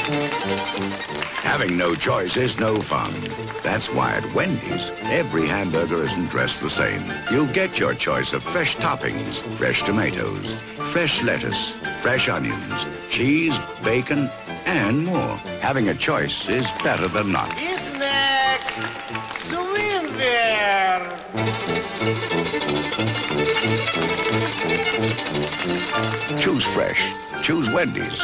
Having no choice is no fun. That's why at Wendy's, every hamburger isn't dressed the same. You'll get your choice of fresh toppings, fresh tomatoes, fresh lettuce, fresh onions, cheese, bacon, and more. Having a choice is better than not. Is next swim there. Choose fresh. Choose Wendy's.